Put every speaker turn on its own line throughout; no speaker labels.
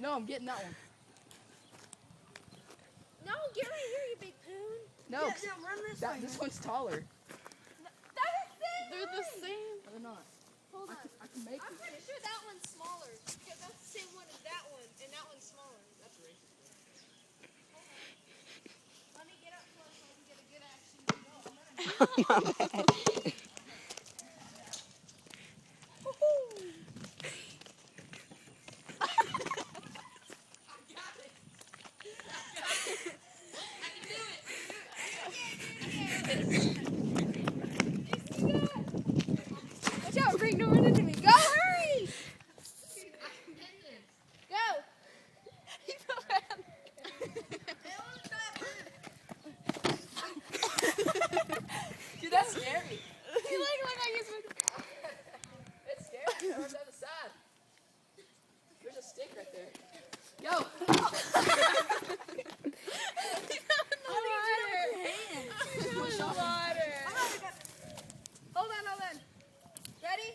No, I'm getting that one.
No, get right here, you big poon.
No,
Yeah, run this way.
this one's taller.
They're the same.
No, they're not.
Hold on.
I can make
I'm
it.
pretty sure that one's smaller. Because that's the same one as that one, and that one's smaller.
That's racist.
Let me get up close so we can get a good action. Watch out, Frank, don't run into me. Go, hurry! Go!
Dude, that's scary.
You like he's
It's scary. I was on the side. There's a stick right there. Yo. Push off.
Hold on. Ready?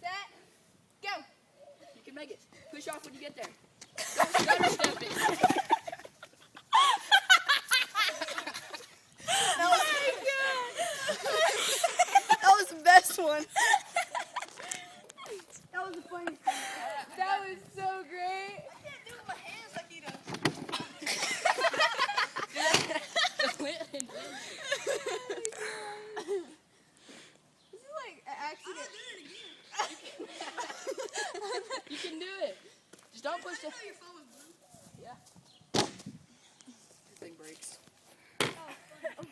Set. Go.
You can make it. Push off when you get there. Don't stutter step it.
That was the best one.
That was the funniest thing. That was so great. I can't do it with my hands like he does.
Just went and
This is like an accident.
you can do it. Just don't push the...
Your phone was blue.
Yeah. This thing breaks.
Oh, funny.